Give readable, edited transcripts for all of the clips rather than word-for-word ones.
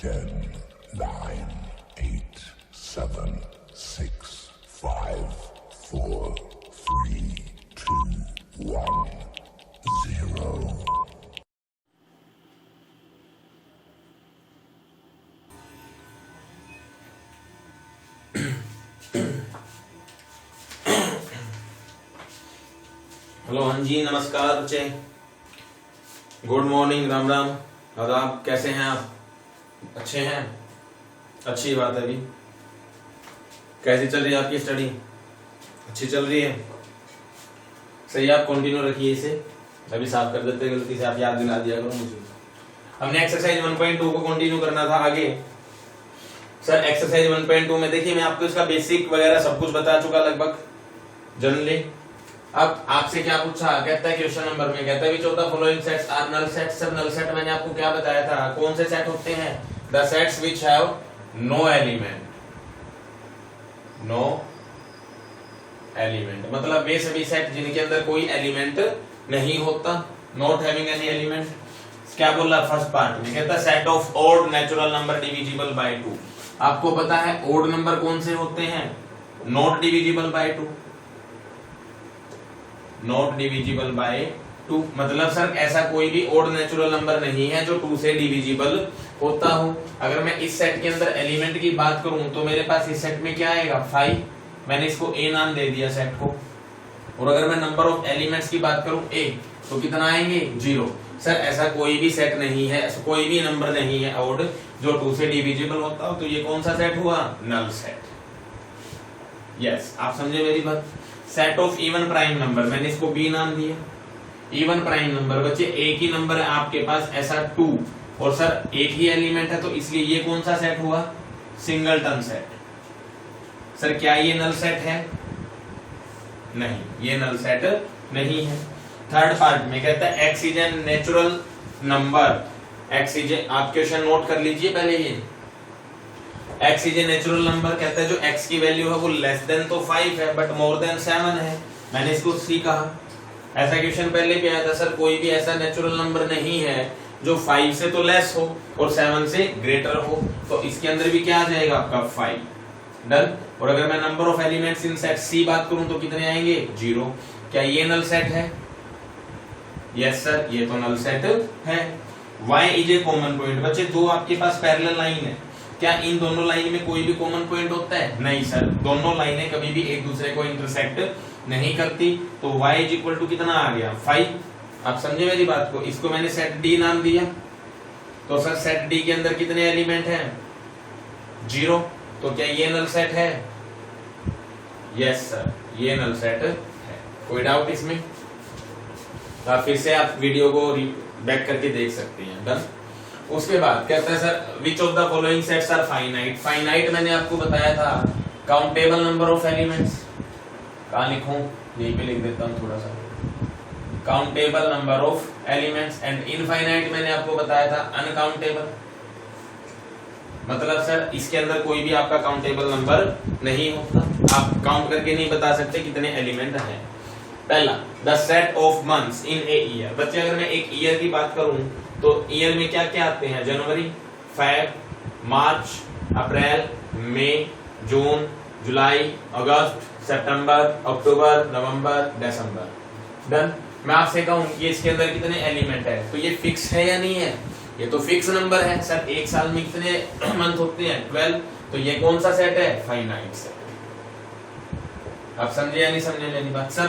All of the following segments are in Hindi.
10, 9, 8, 7, 6, 5, 4, 3, 2, 1, 0. हेलो, हाँ जी, नमस्कार बच्चे, गुड मॉर्निंग, राम राम, आदाब। कैसे हैं आप? अच्छे हैं? अच्छी बात है। अभी कैसी चल रही है आपकी स्टडी? अच्छी चल रही है? सही, आप कंटिन्यू रखिए इसे। अभी साफ कर देते, गलती से आप याद दिला दिया करो मुझे। हमने एक्सरसाइज 1.2 को कंटिन्यू करना था आगे। सर, एक्सरसाइज 1.2 में देखिए, मैं आपको इसका बेसिक वगैरह सब कुछ बता चुका लगभग जनरली। अब आपसे क्या पूछा, कहता है क्वेश्चन नंबर में, कहता है which of the following sets are null set. सर, नल सेट मैंने आपको क्या बताया था, कौन से सेट होते हैं? The sets which have no element. No element मतलब वे सभी सेट जिनके अंदर कोई एलिमेंट नहीं होता, नॉट हैविंग एनी एलिमेंट। क्या बोल रहा फर्स्ट पार्ट में, कहता है set of odd natural number divisible by 2। आपको पता है ऑड नंबर कौन से होते हैं? Not divisible by 2। Not divisible by 2 मतलब सर ऐसा कोई भी ओड नेचुरल नंबर नहीं है जो 2 से डिविजिबल होता हो। अगर मैं इस सेट के अंदर एलिमेंट की बात करूं तो मेरे पास इस सेट में क्या आएगा? 5। मैंने इसको ए नाम दे दिया सेट को। और अगर मैं नंबर ऑफ एलिमेंट्स की बात करूं ए, तो कितना आएंगे? 0। सर ऐसा कोई भी सेट नहीं है, ऐसा कोई भी नंबर नहीं है ओड जो 2 से डिविजिबल होता हो। तो ये कौन सा सेट हुआ? Null set. यस, आप समझे मेरी बात। Set of even prime number, मैंने इसको बी नाम दिया। इवन प्राइम नंबर बच्चे, एक ही नंबर है आपके पास ऐसा 2, और सर एक ही एलिमेंट है, तो इसलिए ये कौन सा सेट हुआ? Singleton set. सर क्या ये नल सेट है? नहीं, ये नल सेट नहीं है। थर्ड पार्ट में कहता है x is an natural number. X is, आप क्वेश्चन नोट कर लीजिए पहले ये। x is a natural number, कहता है जो x की वैल्यू है वो लेस देन तो 5 है बट मोर देन 7 है। मैंने इसको c कहा। ऐसा क्वेश्चन पहले भी आया था, सर कोई भी ऐसा नेचुरल नंबर नहीं है जो 5 से तो लेस हो और 7 से ग्रेटर हो। तो इसके अंदर भी क्या आ जाएगा आपका? 5। डन। और अगर मैं number of elements in set c बात करूं तो कितने आएंगे? 0। क्या ये नल सेट है? यस सर, ये तो नल सेट है। y is a common point. बच्चे दो आपके पास पैरेलल लाइन है, क्या इन दोनों लाइन में कोई भी कॉमन पॉइंट होता है? नहीं सर, दोनों लाइनें कभी भी एक दूसरे को इंटरसेक्ट नहीं करती। तो y इज इक्वल टू कितना आ गया? 5। आप समझे मेरी बात को। इसको मैंने सेट D नाम दिया। तो सर सेट D के अंदर कितने एलिमेंट हैं? 0। तो क्या ये नल सेट है? यस सर, ये नल सेट है। कोई डाउट इसमें? तो फिर से आप वीडियो को बैक करके देख सकते हैं। डन। उसके बाद कहता है sir which of the following sets are finite. Finite मैंने आपको बताया था काउंटेबल नंबर ऑफ एलिमेंट्स। कहाँ लिखूं? यहीं पे लिख देता हूं थोड़ा सा। Countable number of elements. And infinite मैंने आपको बताया था अनकाउंटेबल। मतलब सर इसके अंदर कोई भी आपका काउंटेबल नंबर नहीं होता, आप काउंट करके नहीं बता सकते कितने एलिमेंट हैं। पहला, the set of months in a year. बच्चे अगर मैं एक ईयर की बात करूं तो ईयर में क्या क्या आते हैं? जनवरी, फेब, मार्च, अप्रैल, मई, जून, जुलाई, अगस्त, सितंबर, अक्टूबर, नवंबर, दिसंबर। डन। मैं आपसे कहूं कि इसके अंदर कितने एलिमेंट है, तो ये फिक्स है या नहीं है? ये तो फिक्स नंबर है। सर एक साल में कितने मंथ होते हैं? 12। तो ये कौन सा सेट है? Finite set. आप समझे या नहीं समझे मेरी बात? सर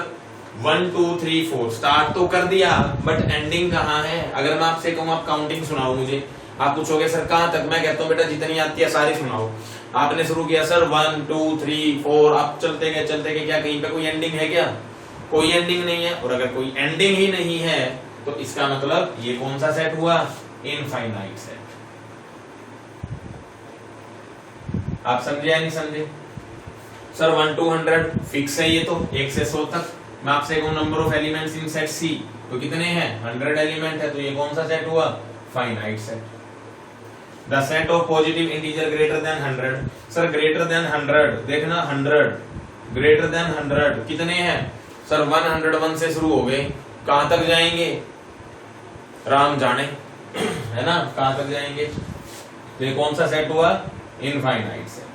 1 2 3 4 स्टार्ट तो कर दिया बट एंडिंग कहाँ है? अगर मैं आपसे कहूँ आप काउंटिंग सुनाओ मुझे, आप पूछोगे सर कहाँ तक? मैं कहता हूँ बेटा जितनी आती है सारी सुनाओ। आपने शुरू किया सर 1 2 3 4, आप चलते गए क्या कहीं पे कोई एंडिंग है क्या? कोई एंडिंग नहीं है। और अगर कोई एंडिंग ही नहीं है तो इसका मतलब ये कौन सा सेट हुआ? Infinite set. आप समझे या नहीं समझे? सर 1 to 100 फिक्स है, ये तो 1 से 100 तक। मैं आपसे कहूं number of elements in set C तो कितने हैं? 100 एलिमेंट है। तो ये कौन सा सेट हुआ? Finite set. The set of positive integer greater than 100। Sir greater than 100 देखना, 100 ग्रेटर देन 100 कितने हैं? सर 101 से शुरू हो गए, कहां तक जाएंगे? राम जाने, है ना, कहां तक जाएंगे? तो ये कौन सा सेट हुआ? Infinite set.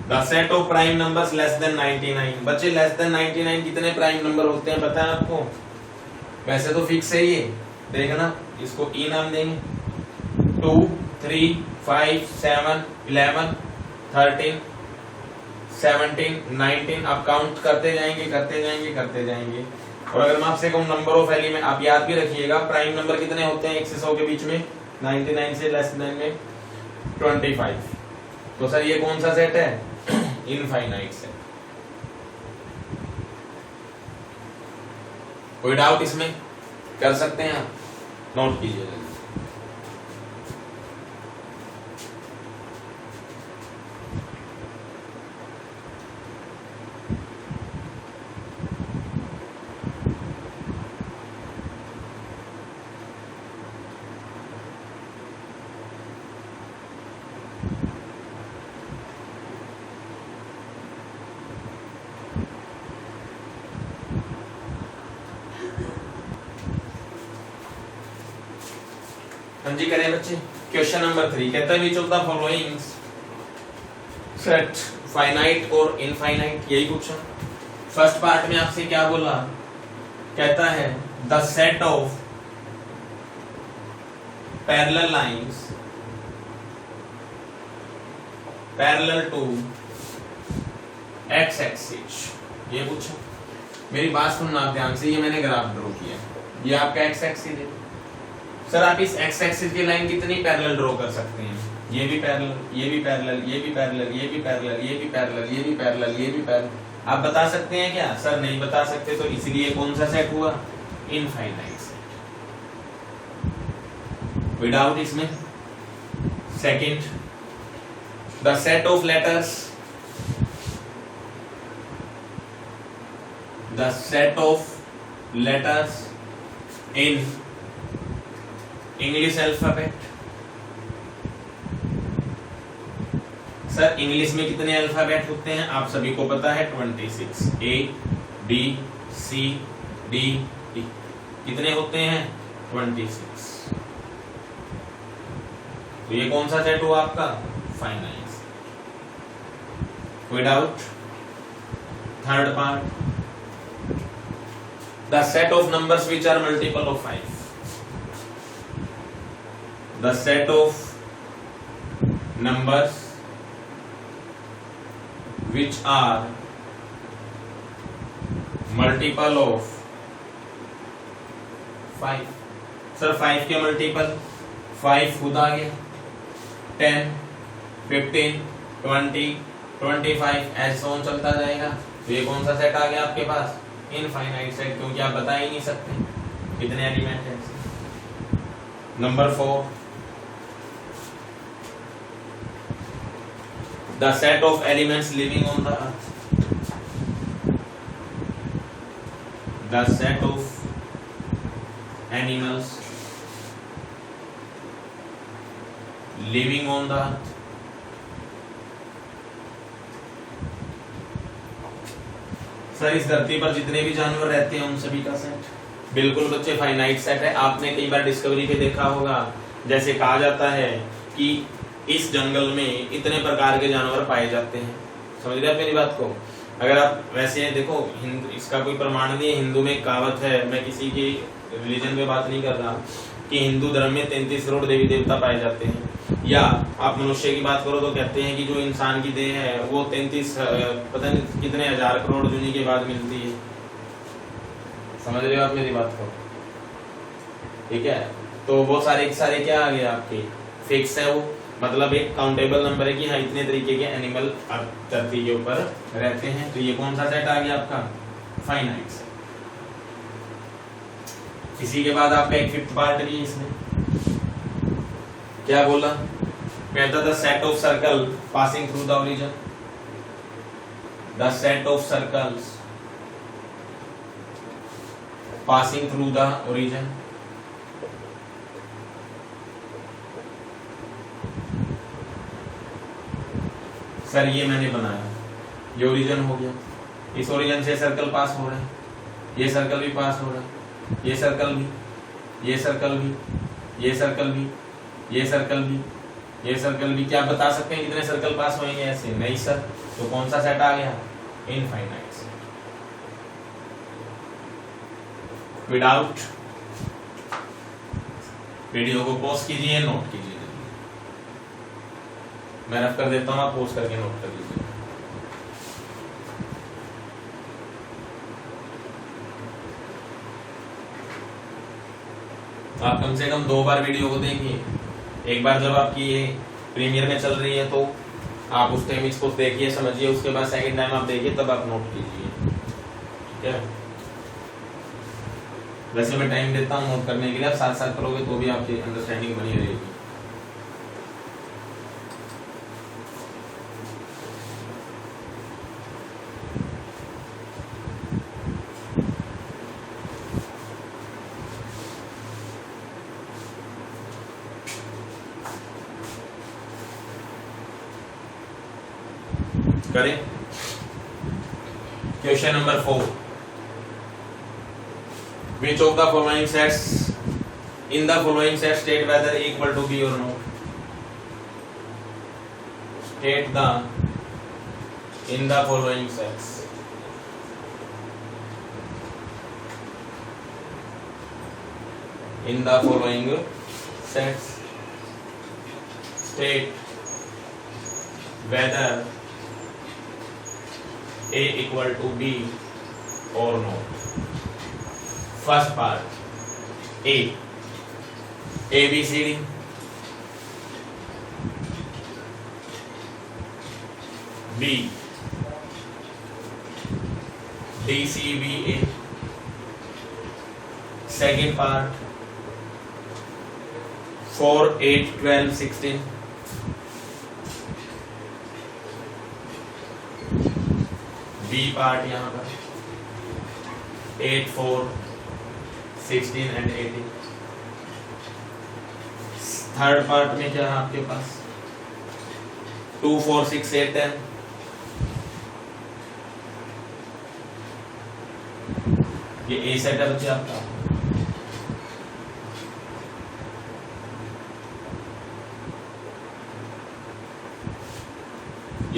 The set of prime numbers less than 99। बच्चे लेस देन 99 कितने प्राइम नंबर होते हैं पता है आपको? वैसे तो फिक्स है ये, देखना इसको ई नाम देंगे। 2 3 5 7 11 13 17 19, आप काउंट करते जाएंगे करते जाएंगे करते जाएंगे। और अगर मैं आपसे कहूं नंबर ऑफ एलिमेंट, आप याद भी रखिएगा प्राइम नंबर कितने होते हैं 1 से 100 के बीच में? 99 से लेस देन में 25। तो सर ये कौन सा सेट है? Infinite set. कोई डाउट इसमें? कर सकते हैं आप, नोट कीजिएगा। हाँ जी करें बच्चे। क्वेश्चन नंबर 3 कहता है which of the following set finite और इनफाइनाइट, यही पूछा। फर्स्ट पार्ट में आपसे क्या बोला? कहता है the set of parallel lines parallel to x axis, ये पूछा। मेरी बात सुनना ध्यान से, ये मैंने ग्राफ ड्रॉ किया, ये आपका एक्स एक्सिस है। सर आप इस एक्स एक्सिस की लाइन कितनी पैरेलल ड्रॉ कर सकते हैं? ये भी पैरेलल, ये भी पैरेलल, ये भी पैरेलल, ये भी पैरेलल, ये भी पैरेलल, ये भी पैरेलल, ये भी पैरेलल। आप बता सकते हैं क्या? सर नहीं बता सकते, तो इसलिए कौन सा सेट हुआ? Infinite set. विदाउट इसमें। Second, the set of letters, the set of letters in English alphabet. Sir English में कितने अल्फाबेट होते हैं आप सभी को पता है? 26। A B C D E कितने होते हैं? 26। तो ये कौन सा सेट हुआ आपका? फाइनाइट। कोई doubt? Third part, the set of numbers which are multiple of 5। The set of numbers which are multiple of 5। Sir 5 के मल्टीपल 5 खुद आ गया, 10 15 20 25 ऐसे ऑन चलता जाएगा। तो ये कौन सा सेट आ गया आपके पास? इनफाइनाइट सेट, क्योंकि आप बता ही नहीं सकते कितने एलिमेंट हैं। Number 4, the set of elements living on the earth, the set of animals living on the earth, sir इस धरती पर जितने भी जानवर रहते हैं उन सभी का सेट। बिल्कुल बच्चे फाइनाइट सेट है। आपने कई बार डिस्कवरी पे देखा होगा, जैसे कहा जाता है कि इस जंगल में इतने प्रकार के जानवर पाए जाते हैं। समझ रहे आप मेरी बात को? अगर आप वैसे देखो, इसका कोई प्रमाण नहीं है। हिंदू में एक कहावत है, मैं किसी की रिलीजन पे बात नहीं कर रहा, कि हिंदू धर्म में 33 करोड़ देवी देवता पाए जाते हैं। या आप मनुष्य की बात करो तो कहते हैं कि जो इंसान की देह है वो 33 पता नहीं कितने हजार करोड़ जूनी के बाद मिलती है। समझ रहे हो आप मेरी बात को? ठीक है, तो वो सारे क्या आ गए आपके? फिक्स है वो, मतलब एक काउंटेबल नंबर है कि हाँ इतने तरीके के एनिमल धरती के ऊपर रहते हैं। तो ये कौन सा सेट आ गया आपका? Finite set. इसी के बाद आपका एक फिफ्थ पार्ट भी है इसमें। क्या बोला? कहता the set of circle passing through the origin, the set of circles passing through the origin. Sir ये मैंने बनाया, ये ओरिजिन हो गया, इस ओरिजिन से सर्कल पास हो रहा है, ये सर्कल भी पास हो रहा है, ये सर्कल भी, ये सर्कल भी, ये सर्कल भी, ये सर्कल भी, ये सर्कल भी। क्या बता सकते हैं कितने सर्कल पास होंगे ऐसे? नहीं सर। तो कौन सा सेट आ गया? Infinite set. विदाउट। वीडियो को पॉज कीजिए, नोट कीजिए। मैं रफ कर देता हूं, आप पॉज करके नोट कर लीजिए। आप कम से कम 2 बार वीडियो को देखिए। एक बार जब आपकी ये प्रीमियर में चल रही है तो आप उस टाइम इसको देखिए, समझिए, उसके बाद सेकंड टाइम आप देखिए, तब आप नोट कीजिए, ठीक है। वैसे मैं टाइम देता हूँ नोट करने के लिए, आप साथ साथ करोगे तो भी आपकी अंडरस्टैंडिंग बनी रहेगी। करें question number 4। Which of the following sets in the following set state whether equal to B or not? State the in the following sets. In the following sets state whether A equal to B or not. First part, A B C D, B D C B A. Second part, 4 8 12 16, B part यहाँ पर 8 4 16 and 18। थर्ड पार्ट में क्या है आपके पास? 2 4 6 8 10। ये ए सेट है बच्चे आपका।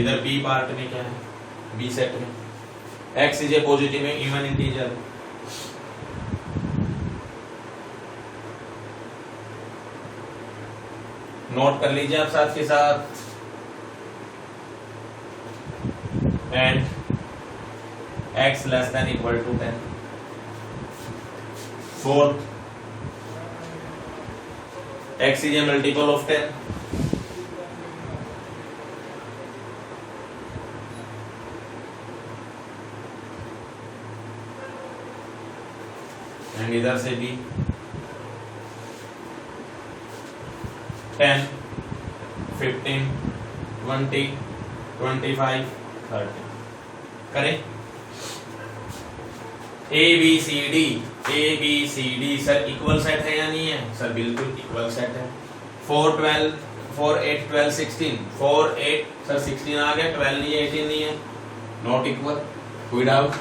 इधर बी पार्ट में क्या है? बी सेट में x is a positive even integer. Note कर लीजिए आप साथ के साथ। And x less than equal to 10। Fourth, x is a multiple of 10। And इधर से भी 10 15 20 25 30। करें A B C D sir equal set है या नहीं है? सर बिल्कुल इक्वल सेट है। 4 12 4 8 12 16 4 8 सर 16 आ गया, 12 नहीं है, 18 नहीं है, नॉट इक्वल। कोई डाउट?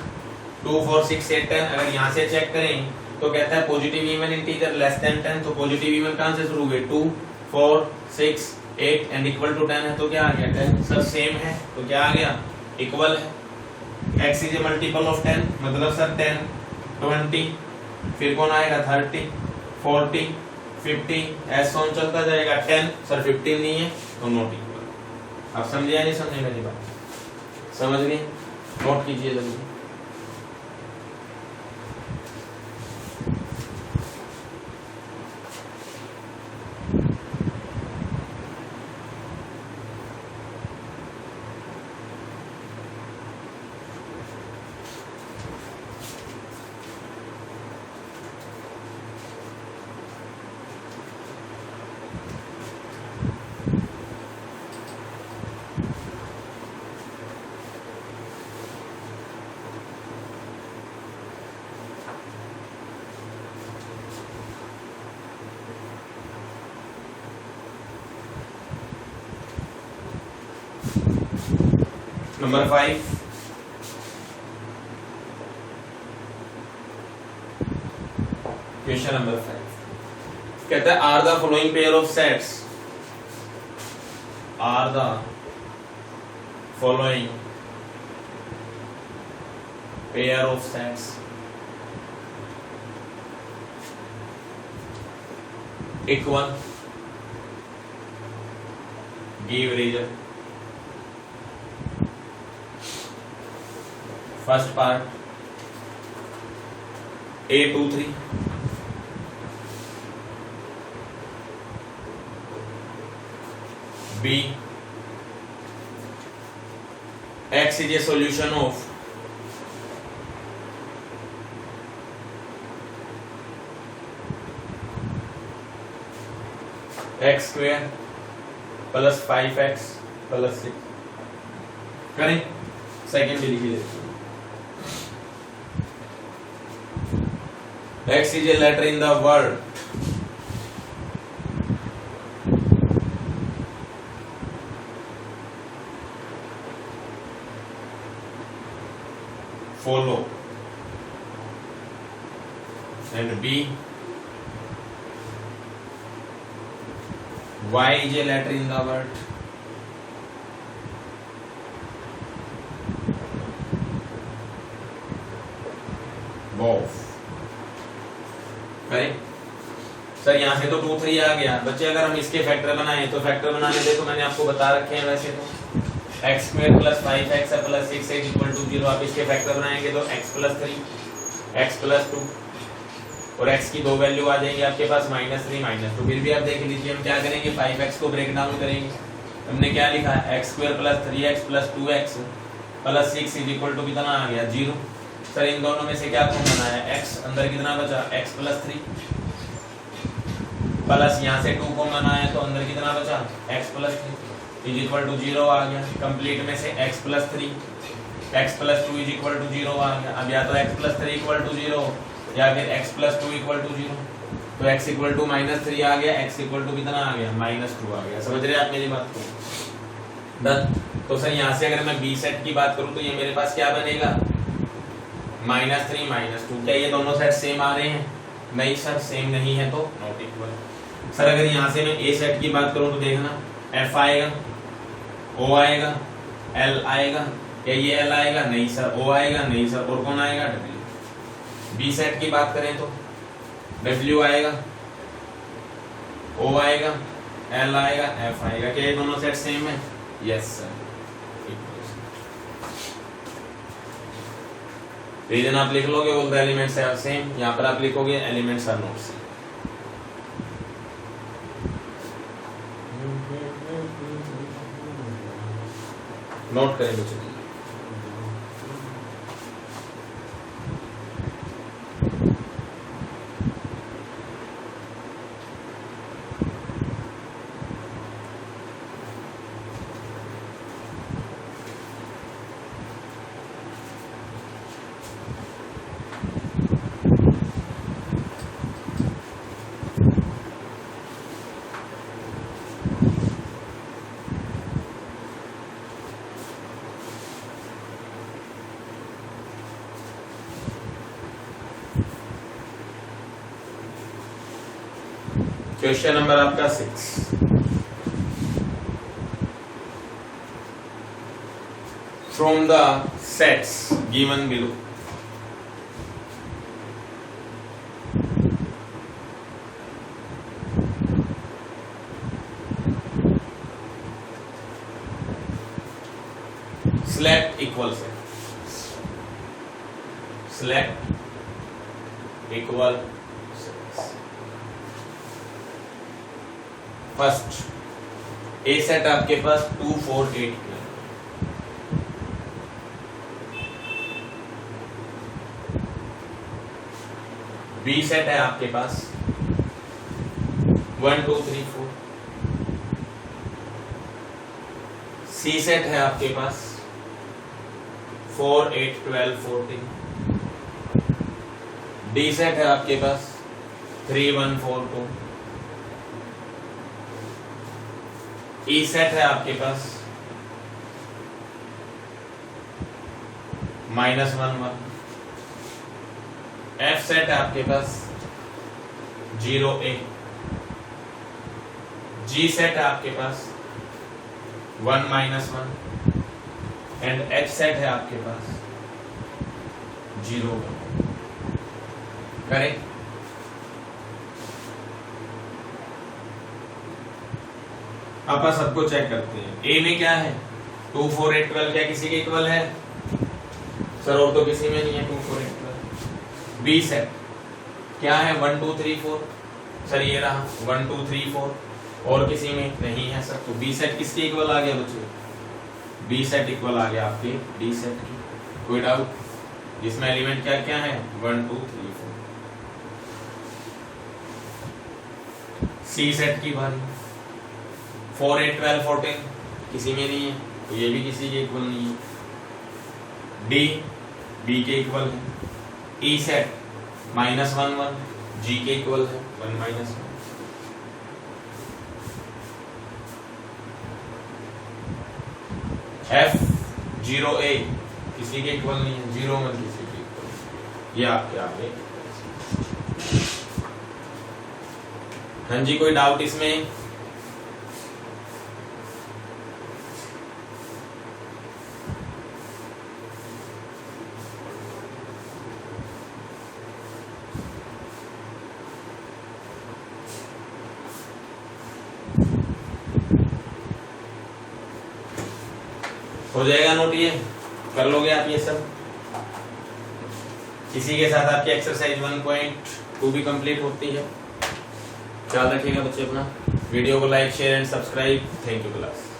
2 4 6 8 10। अगर यहाँ से चेक करें तो कहता है positive even integer less than 10। तो पॉजिटिव इवन कहां से शुरू हुए? 2 4 6 8 एंड इक्वल टू 10 है, तो क्या आ गया? 10। सर सेम है तो क्या आ गया? इक्वल है। x is a multiple of 10, मतलब सर 10 20 फिर कौन आएगा? 30 40 50 ऐसा ऑन चलता जाएगा। 10 सर 15 नहीं है तो नॉट इक्वल। आप समझे या नहीं समझे मेरी बात? समझ गए? नोट कीजिए जल्दी। Number 5, question number 5, कहता है are the following pair of sets, are the following pair of sets equal, give reason. First part A23 B X is a solution of x square plus 5x plus 6। करें सेकेंड भी लिखिए। X is a letter in the word follow, and B Y is a letter in the word both। Sir यहाँ से तो 2 3 आ गया बच्चे। अगर हम इसके फैक्टर बनाएं तो फैक्टर बनाने दे तो मैंने आपको बता रखे हैं वैसे तो x square plus 5x plus 6 equal to 0। आप इसके फैक्टर बनाएंगे तो x प्लस 3 x प्लस 2 और x की दो वैल्यू आ जाएंगी आपके पास -3 -2। फिर भी आप देख लीजिए हम क्या करेंगे 5x को ब्रेक डाउन करेंगे। हमने क्या लिखा x square plus 3x plus 2x plus 6 equal to कितना आ गया 0। सर इन दोनों में से क्या कॉमन आया x, अंदर कितना बचा x प्लस 3 प्लस यहाँ से 2 कॉमन आया तो अंदर कितना बचा x plus 3 is equal to 0 आ गया। कंप्लीट में से x plus 3 x plus 2 is equal to 0 आ गया। अब या तो x प्लस 3 इक्वल टू 0 या फिर x प्लस 2 इक्वल टू 0। तो x इक्वल टू -3 आ गया, x इक्वल टू कितना आ गया -2 आ गया। समझ रहे आप मेरी बात को? डन। तो सर यहाँ से अगर मैं b सेट की बात करूँ तो ये मेरे पास क्या बनेगा -3 -2। क्या ये दोनों सेट सेम आ रहे हैं? नहीं सर सेम नहीं है तो नॉट इक्वल। सर अगर यहाँ से मैं a सेट की बात करूँ तो देखना f आएगा, o आएगा, l आएगा। क्या ये l आएगा? नहीं सर। o आएगा? नहीं सर। और कौन आएगा? w। b सेट की बात करें तो w आएगा, o आएगा, l आएगा, f आएगा। क्या ये दोनों सेट सेम है? Yes sir. रीजन आप लिख लोगे all the elements are same. यहाँ पर आप लिखोगे elements are not same. Note करें बच्चों। क्वेश्चन नंबर आपका 6। From the sets given below select equal set, select equal first a set आपके पास 2 4 8 बी सेट है आपके पास 1 2 3 4। सी सेट है आपके पास 4 8 12 14। डी सेट है आपके पास 3 1 4 2। ई सेट है आपके पास -1 1। एफ सेट है आपके पास 0 1। G सेट है आपके पास 1 - 1 एंड H सेट है आपके पास 0 करें। अपन सबको चेक करते हैं। A में क्या है 2 4 8 12 क्या किसी के इक्वल है सर? और तो किसी में नहीं है 2 4 8 12। B सेट क्या है 1 2 3 4 सर ये रहा 1 2 3 4 और किसी में नहीं है सर। तो B सेट किसके इक्वल आ गया बच्चों? B सेट इक्वल आ गया आपके D सेट की। कोई डाउट? जिसमें एलिमेंट क्या क्या है 1 2 3 4। C सेट की बारी 4 8 12 14 किसी में नहीं है तो ये भी किसी के इक्वल नहीं है। D B के इक्वल है। E सेट -1 1 G के इक्वल है 1 - 1। F 0 A किसी के इक्वल नहीं है 0 1 किसी के इक्वल। ये आपके आगे। हाँ जी कोई डाउट इसमें? हो जाएगा नोट? ये कर लोगे आप ये सब? इसी के साथ आपकी एक्सरसाइज 1.2 भी कंप्लीट होती है। ख्याल रखिएगा बच्चे अपना। वीडियो को like share and subscribe. Thank you class.